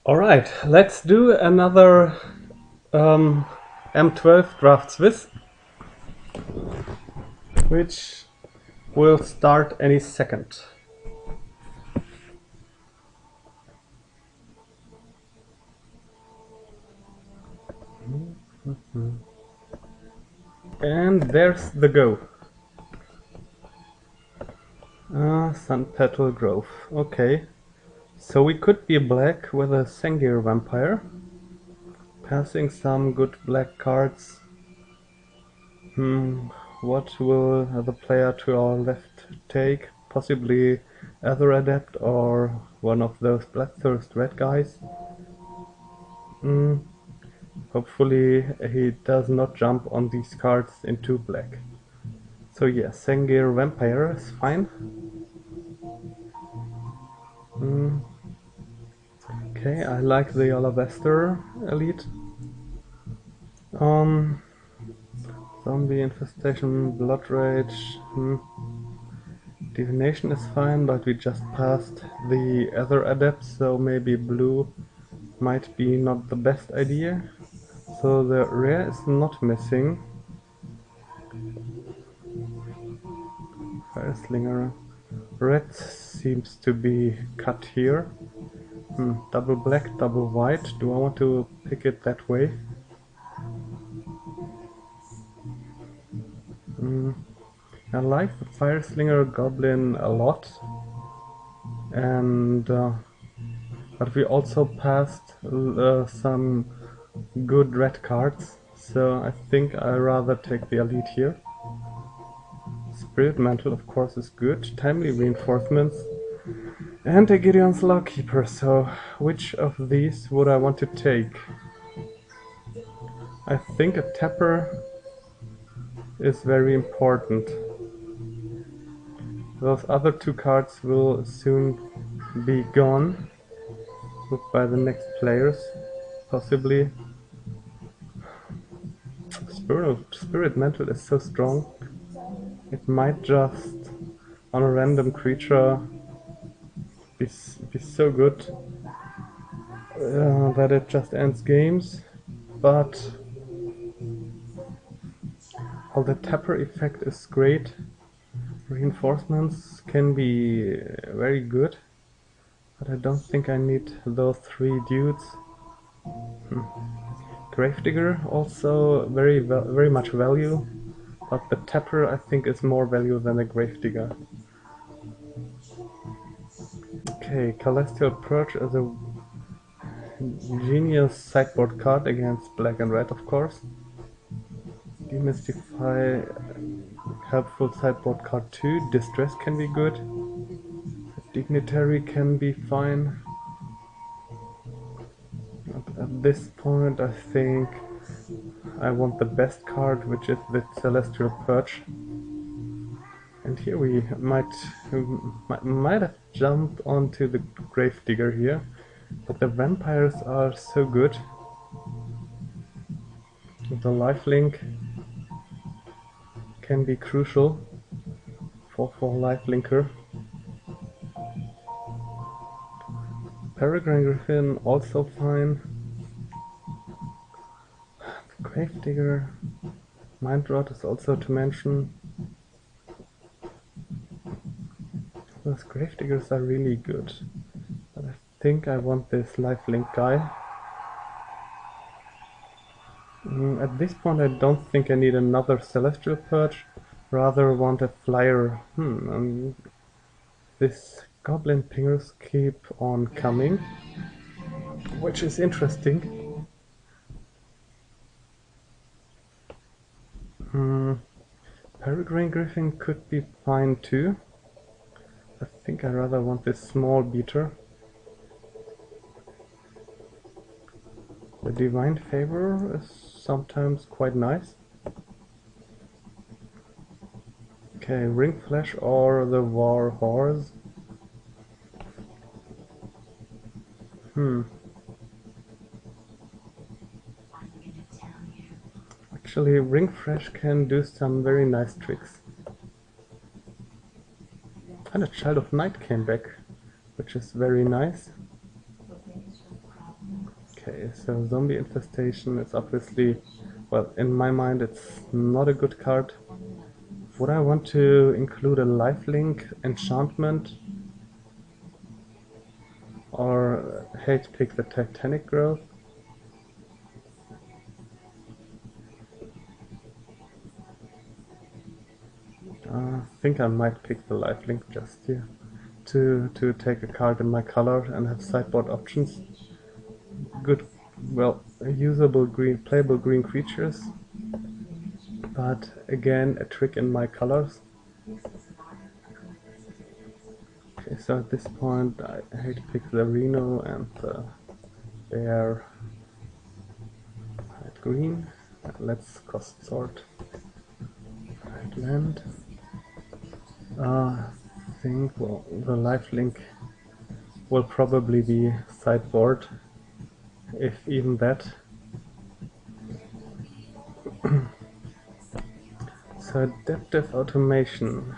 Alright, let's do another M12 draft Swiss, which will start any second. And there's the go. Sun Petal Grove. Okay, so we could be black with a Sengir Vampire, passing some good black cards. What will the player to our left take? Possibly Ether Adept or one of those Bloodthirst red guys. Hopefully he does not jump on these cards into black. So yeah, Sengir Vampire is fine. Okay, I like the Alabaster Elite. Zombie Infestation, Blood Rage. Divination is fine, but we just passed the Ether Adept, so maybe blue might be not the best idea. So the rare is not missing. Fireslinger. Red seems to be cut here. Double black, double white. Do I want to pick it that way? I like the Fireslinger Goblin a lot. And but we also passed some good red cards, so I think I'd rather take the elite here. Spirit Mantle, of course, is good. Timely Reinforcements. And a Gideon's Lawkeeper, so which of these would I want to take? I think a Tapper is very important. Those other two cards will soon be gone by the next players, possibly. Spirit Mantle is so strong. It might just, on a random creature, be so good that it just ends games. But while the Tapper effect is great, reinforcements can be very good. But I don't think I need those three dudes. Gravedigger also very much value, but the Tapper I think is more value than the Gravedigger. Okay, Celestial Purge is a genius sideboard card against black and red, of course. Demystify, helpful sideboard card too. Distress can be good. Dignitary can be fine. At this point I think I want the best card, which is the Celestial Purge. And here we might have jumped onto the Gravedigger here, but the vampires are so good. The lifelink can be crucial for lifelinker. Peregrine Griffin also fine. The Gravedigger, Mind Rot is also to mention. Those Gravediggers are really good, but I think I want this lifelink guy. At this point I don't think I need another Celestial Purge, rather want a flyer. This Goblin Pingers keep on coming, which is interesting. Peregrine Griffin could be fine too. I think I rather want this small beater. The Divine Favor is sometimes quite nice. Okay, Ring Flash or the War Horse. Actually, Ring Flash can do some very nice tricks. And a Child of Night came back, which is very nice. Okay, so zombie infestation is obviously, well, in my mind it's not a good card. Would I want to include a lifelink enchantment? Or hate pick the Titanic Growth? I think I might pick the lifelink just here to take a card in my color and have sideboard options. Good, well, usable green, playable green creatures, but again a trick in my colors. Okay, so at this point I hate to pick the Reno and the Bear at green. Let's cost sort. Red land. I think, well, the lifelink will probably be sideboard, if even that. So adaptive automation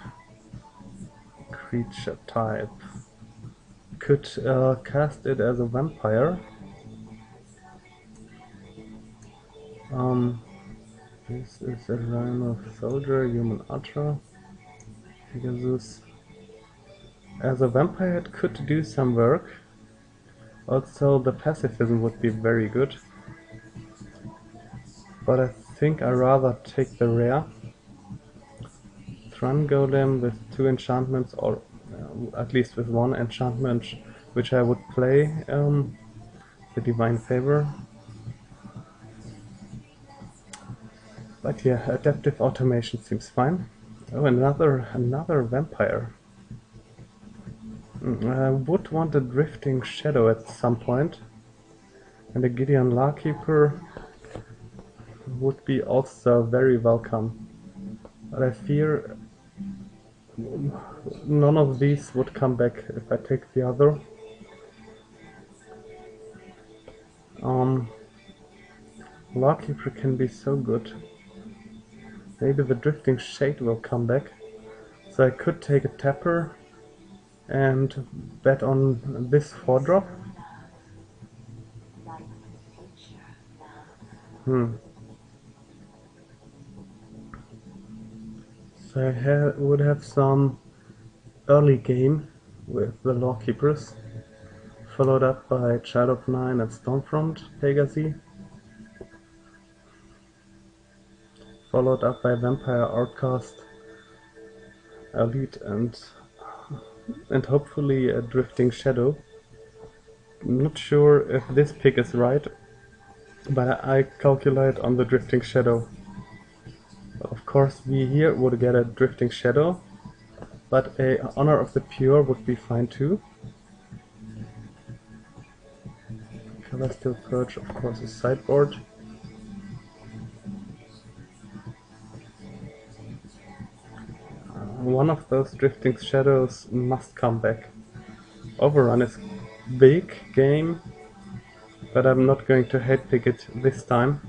creature type could cast it as a vampire. This is a Rhino soldier, human archer, Pegasus. As a vampire it could do some work. Also the pacifism would be very good. But I think I rather take the rare. Thrun Golem with 2 enchantments, or at least with 1 enchantment, which I would play, the Divine Favor. But yeah, adaptive automation seems fine. Oh, another vampire. I would want a Drifting Shadow at some point, and a Gideon Lawkeeper would be also very welcome. But I fear none of these would come back if I take the other. Lawkeeper can be so good. Maybe the Drifting Shade will come back. So I could take a tapper and bet on this 4-drop. So I would have some early game with the Lawkeepers, followed up by Child of Nine and Stormfront Legacy, followed up by Vampire Outcast, Elite, and hopefully a Drifting Shadow. I'm not sure if this pick is right, but I calculate on the Drifting Shadow. Of course we here would get a Drifting Shadow, but a Honor of the Pure would be fine too. Celestial Purge of course is sideboard. One of those Drifting Shadows must come back. Overrun is big game, but I'm not going to hate pick it this time.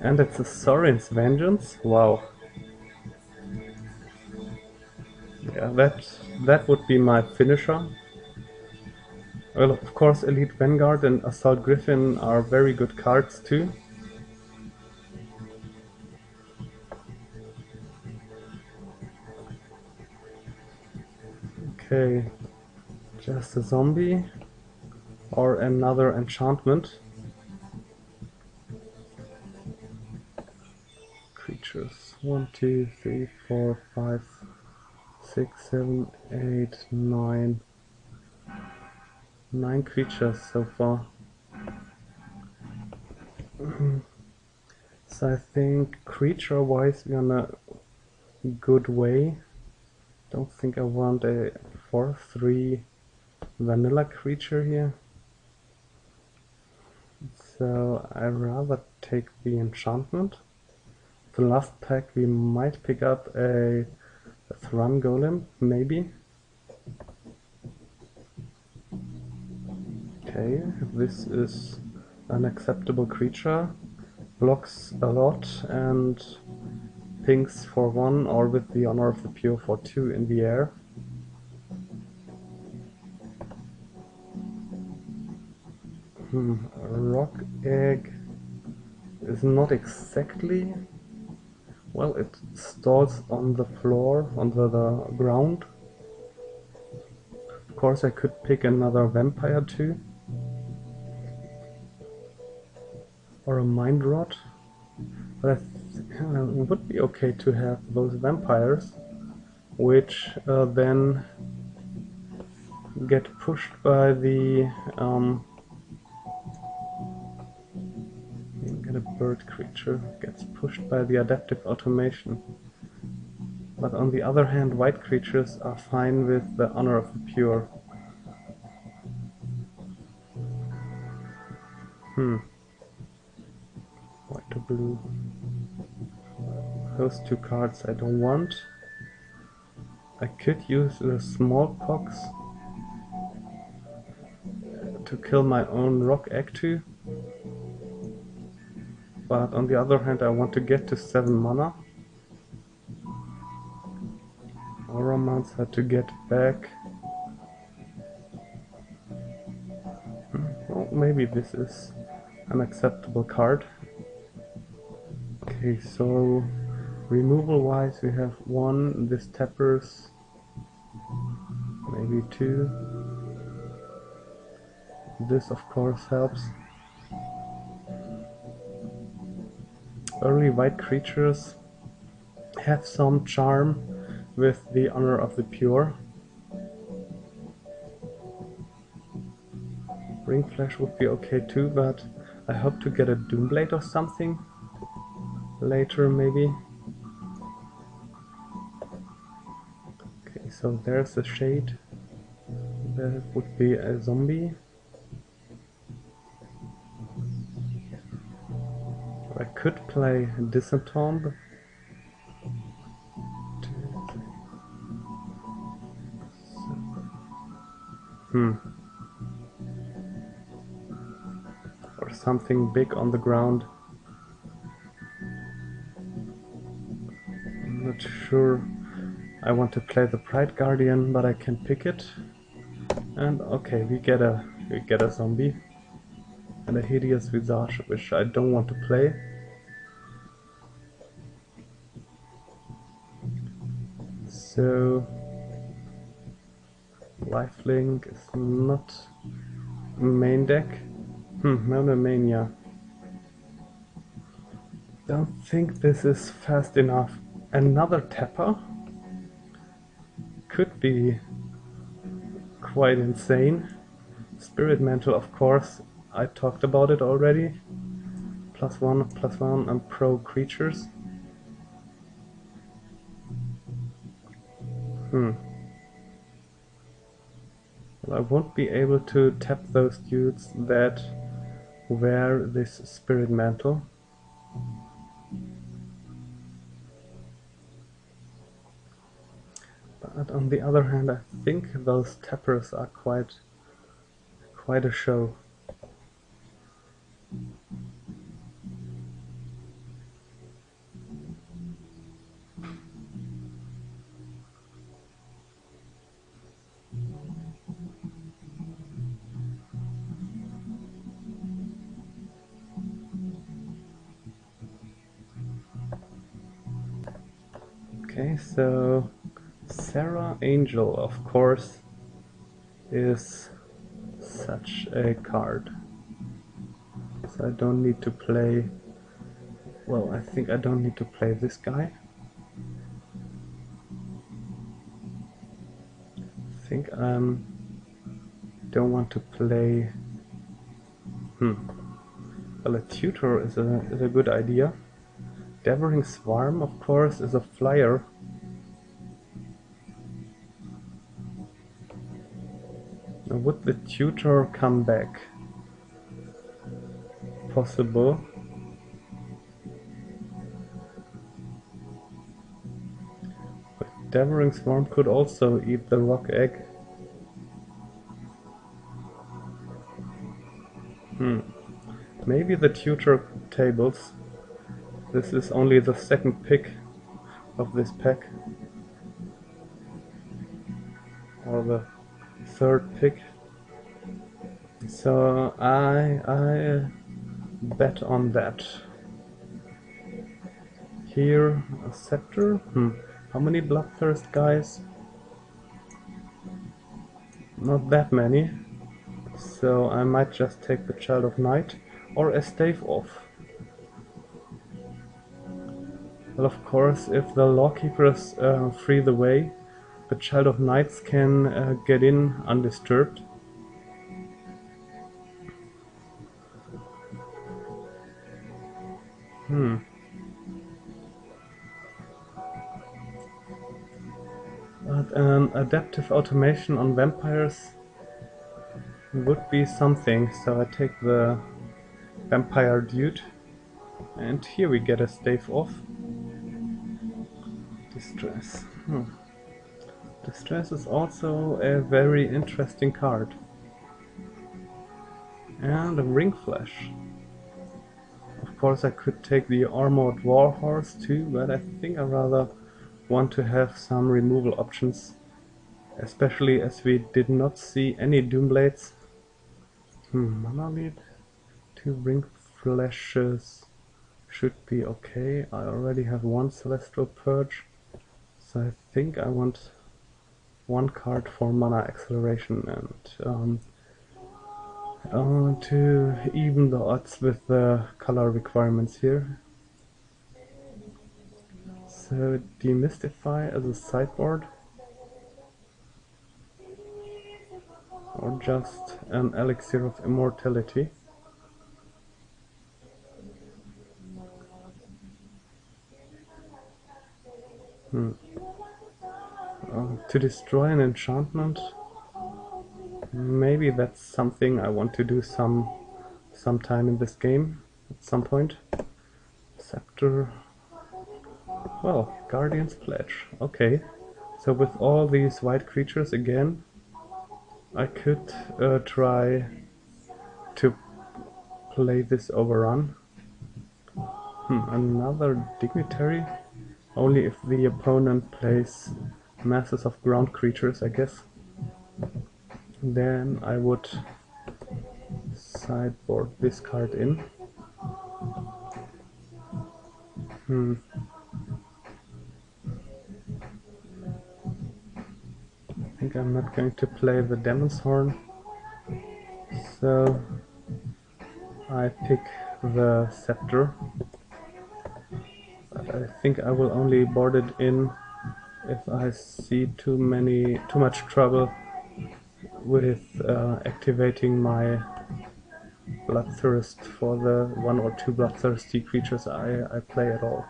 And it's a Sorin's Vengeance? Wow. Yeah, that would be my finisher. Well, of course Elite Vanguard and Assault Griffin are very good cards too. Okay, just a zombie or another enchantment. Creatures 1, 2, 3, 4, 5, 6, 7, 8, 9. 9 creatures so far. So I think creature wise we're on a good way. Don't think I want a 4/3 vanilla creature here. So I rather take the enchantment. The last pack we might pick up a Thrun Golem, maybe. Okay, this is an acceptable creature. Blocks a lot and pings for 1 or with the Honor of the Pure for 2 in the air. Rock egg is not exactly... Well, it stalls on the floor, on the ground. Of course I could pick another vampire too. Or a mind rot. But it would be okay to have those vampires, which then get pushed by the... get a bird creature, gets pushed by the adaptive automation. But on the other hand, white creatures are fine with the honor of the pure. White or blue. Those two cards I don't want. I could use the smallpox to kill my own rock egg too. But on the other hand, I want to get to 7 mana. Auramounts had to get back. Well, maybe this is an acceptable card. Okay, so removal wise we have 1, this tappers, maybe 2. This of course helps. Early white creatures have some charm with the honor of the pure. Ring Flash would be okay too, but I hope to get a Doomblade or something later maybe. Okay, so there's a shade. That would be a zombie. I could play Disentomb. Or something big on the ground. I'm not sure. I want to play the Pride Guardian, but I can pick it. And okay, we get a zombie and a hideous visage, which I don't want to play. So lifelink is not main deck. Monomania. Don't think this is fast enough. Another tapper could be quite insane. Spirit Mantle, of course, I talked about it already. +1/+1 and pro creatures. Well, I won't be able to tap those dudes that wear this Spirit Mantle. But on the other hand, I think those tappers are quite a show. Okay, so Sarah Angel, of course, is such a card. So I don't need to play... Well, I think I don't need to play this guy. I think I don't want to play... Well, a tutor is a good idea. Devouring Swarm, of course, is a flyer. Now, would the tutor come back? Possible. But Devouring Swarm could also eat the rock egg. Maybe the tutor tables. This is only the second pick of this pack. Or the third pick. So I bet on that. Here, a scepter. How many bloodthirst guys? Not that many. So I might just take the Child of Night or a stave off. Well, of course, if the Lawkeepers free the way, the Child of Knights can get in undisturbed. But an adaptive automation on vampires would be something, so I take the Vampire Dude. And here we get a stave off. Distress. Distress is also a very interesting card. And a Ring Flash. Of course I could take the Armored Warhorse too, but I think I rather want to have some removal options. Especially as we did not see any Doomblades. Mana lead. 2 Ring Flashes should be okay. I already have 1 Celestial Purge. So I think I want 1 card for mana acceleration and to even the odds with the color requirements here. So Demystify as a sideboard, or just an Elixir of Immortality. To destroy an enchantment. Maybe that's something I want to do sometime in this game, at some point. Scepter. Well, Guardian's Pledge. Okay. So with all these white creatures again, I could try to play this overrun. Another Dignitary? Only if the opponent plays masses of ground creatures, I guess. Then I would sideboard this card in. I think I'm not going to play the Demon's Horn, so I pick the Scepter. But I think I will only board it in if I see too much trouble with activating my Bloodthirst for the 1 or 2 bloodthirsty creatures I play at all.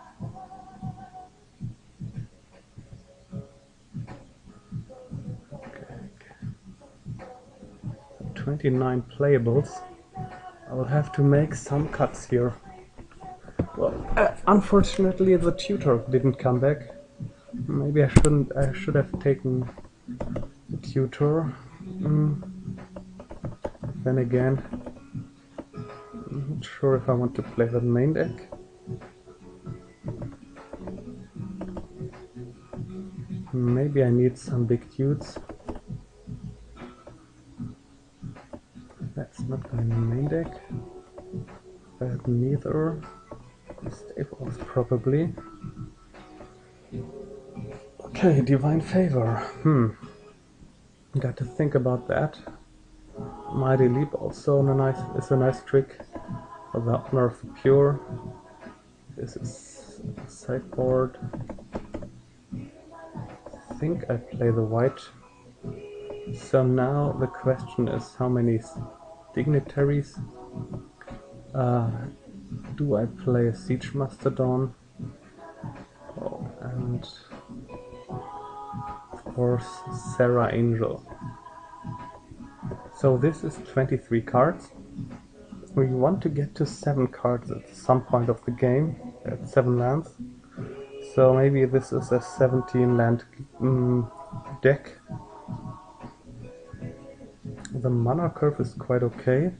Okay. 29 playables. I will have to make some cuts here. Well, unfortunately the tutor didn't come back. Maybe I should have taken the tutor. Then again, I'm not sure if I want to play the main deck. Maybe I need some big dudes. That's not my main deck. But neither. Staples probably. Okay, Divine Favor. Got to think about that. Mighty Leap also is a nice trick. For the Honor of the Pure. This is a sideboard. I think I play the white. So now the question is how many dignitaries do I play a Siege Mastodon? Oh, and of course Sarah Angel. So this is 23 cards. We want to get to 7 cards at some point of the game, at 7 lands. So maybe this is a 17 land deck. The mana curve is quite okay.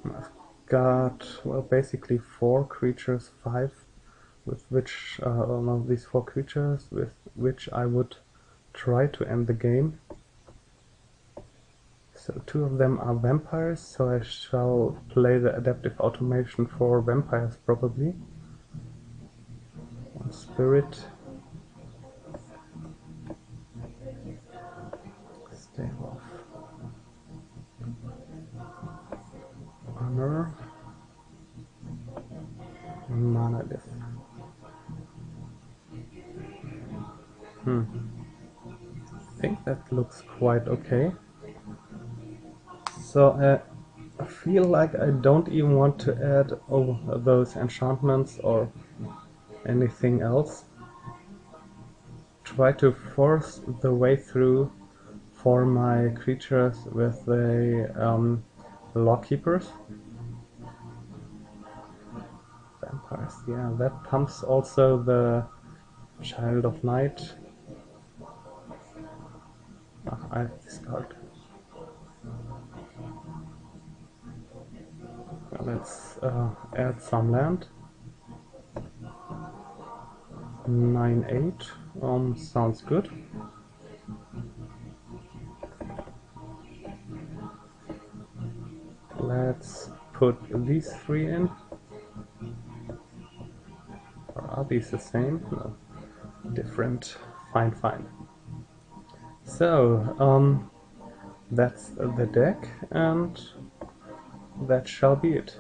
I've got, well, basically 4 creatures, 5, with which, no, these 4 creatures, with which I would try to end the game. So 2 of them are vampires, so I shall play the adaptive automation for vampires probably. 1 spirit. Stave off. Honor. Mana Death. I think that looks quite okay. So I feel like I don't even want to add those enchantments or anything else. Try to force the way through for my creatures with the Lawkeepers. Vampires, yeah, that pumps also the Child of Night. I discard. Let's add some land. 9/8. Sounds good. Let's put these 3 in. Or are these the same? No. Different. Fine. So, that's the deck, and that shall be it.